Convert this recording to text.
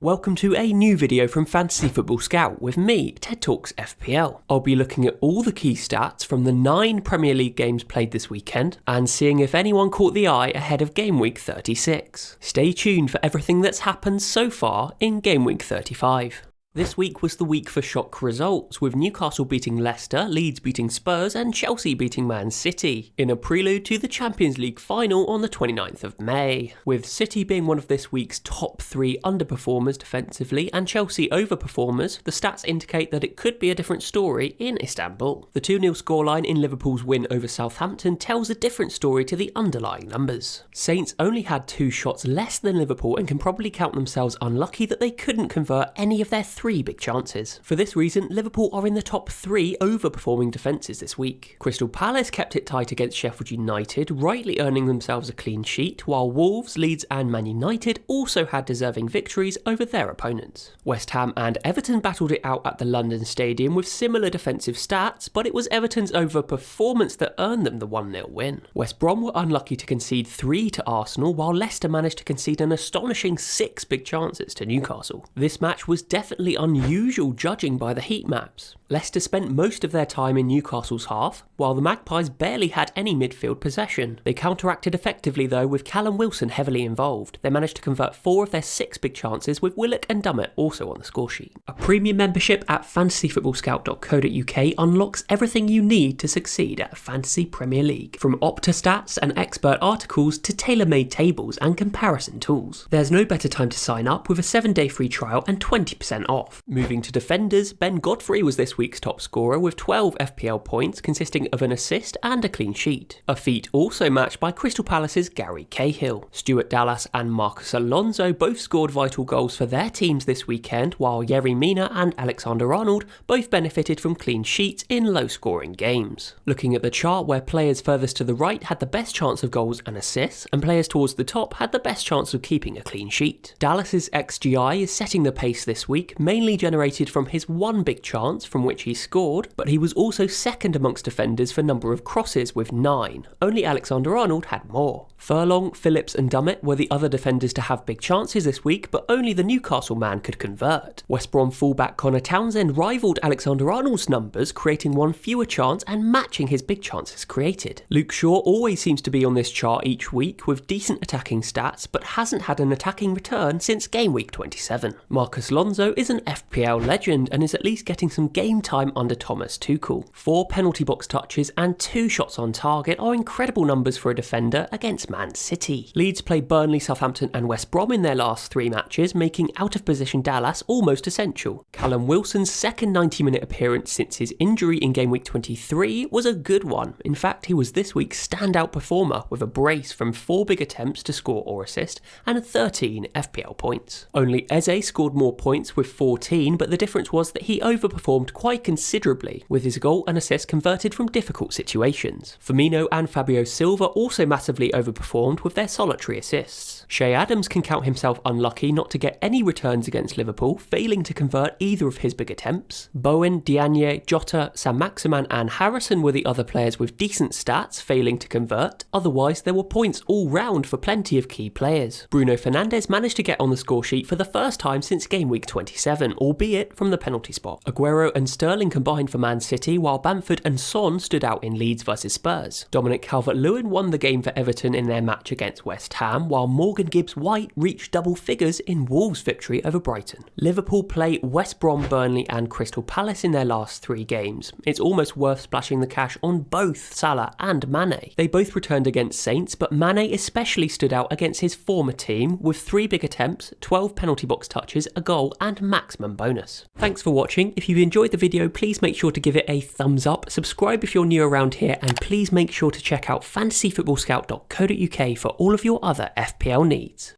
Welcome to a new video from Fantasy Football Scout with me, Ted Talks FPL. I'll be looking at all the key stats from the 9 Premier League games played this weekend and seeing if anyone caught the eye ahead of Game Week 36. Stay tuned for everything that's happened so far in Game Week 35. This week was the week for shock results, with Newcastle beating Leicester, Leeds beating Spurs and Chelsea beating Man City, in a prelude to the Champions League final on the 29th of May. With City being one of this week's top 3 underperformers defensively and Chelsea overperformers, the stats indicate that it could be a different story in Istanbul. The 2-0 scoreline in Liverpool's win over Southampton tells a different story to the underlying numbers. Saints only had 2 shots less than Liverpool and can probably count themselves unlucky that they couldn't convert any of their 3 big chances. For this reason, Liverpool are in the top 3 overperforming defences this week. Crystal Palace kept it tight against Sheffield United, rightly earning themselves a clean sheet, while Wolves, Leeds and Man United also had deserving victories over their opponents. West Ham and Everton battled it out at the London Stadium with similar defensive stats, but it was Everton's overperformance that earned them the 1-0 win. West Brom were unlucky to concede 3 to Arsenal, while Leicester managed to concede an astonishing 6 big chances to Newcastle. This match was definitely unusual judging by the heat maps. Leicester spent most of their time in Newcastle's half, while the Magpies barely had any midfield possession. They counteracted effectively though, with Callum Wilson heavily involved. They managed to convert 4 of their 6 big chances, with Willock and Dummett also on the scoresheet. A premium membership at fantasyfootballscout.co.uk unlocks everything you need to succeed at Fantasy Premier League, from Opta stats and expert articles to tailor-made tables and comparison tools. There's no better time to sign up with a 7-day free trial and 20% off. Moving to defenders, Ben Godfrey was this week's top scorer with 12 FPL points consisting of an assist and a clean sheet. A feat also matched by Crystal Palace's Gary Cahill. Stuart Dallas and Marcus Alonso both scored vital goals for their teams this weekend, while Yerry Mina and Alexander Arnold both benefited from clean sheets in low-scoring games. Looking at the chart, where players furthest to the right had the best chance of goals and assists, and players towards the top had the best chance of keeping a clean sheet. Dallas's XGI is setting the pace this week, mainly generated from his 1 big chance from which he scored, but he was also second amongst defenders for number of crosses with 9. Only Alexander Arnold had more. Furlong, Phillips and Dummett were the other defenders to have big chances this week, but only the Newcastle man could convert. West Brom fullback Connor Townsend rivaled Alexander Arnold's numbers, creating 1 fewer chance and matching his big chances created. Luke Shaw always seems to be on this chart each week with decent attacking stats, but hasn't had an attacking return since Game Week 27. Marcus Alonso is an FPL legend and is at least getting some game time under Thomas Tuchel. 4 penalty box touches and 2 shots on target are incredible numbers for a defender against Man City. Leeds played Burnley, Southampton and West Brom in their last 3 matches, making out-of-position Dallas almost essential. Callum Wilson's second 90-minute appearance since his injury in Game Week 23 was a good one. In fact, he was this week's standout performer with a brace from 4 big attempts to score or assist and 13 FPL points. Only Eze scored more points with 14, but the difference was that he overperformed quite considerably, with his goal and assist converted from difficult situations. Firmino and Fabio Silva also massively overperformed with their solitary assists. Shea Adams can count himself unlucky not to get any returns against Liverpool, failing to convert either of his big attempts. Bowen, Diagne, Jota, Saint-Maximin and Harrison were the other players with decent stats, failing to convert. Otherwise, there were points all round for plenty of key players. Bruno Fernandes managed to get on the scoresheet for the first time since Game Week 27, albeit from the penalty spot. Aguero and Sterling combined for Man City, while Bamford and Son stood out in Leeds vs Spurs. Dominic Calvert-Lewin won the game for Everton in their match against West Ham, while Morgan Gibbs-White reached double figures in Wolves' victory over Brighton. Liverpool play West Brom, Burnley and Crystal Palace in their last 3 games. It's almost worth splashing the cash on both Salah and Mane. They both returned against Saints, but Mane especially stood out against his former team with 3 big attempts, 12 penalty box touches, a goal and maximum bonus. Thanks for watching. If you've enjoyed the video, please make sure to give it a thumbs up, subscribe if you're new around here, and please make sure to check out fantasyfootballscout.co.uk for all of your other FPL needs.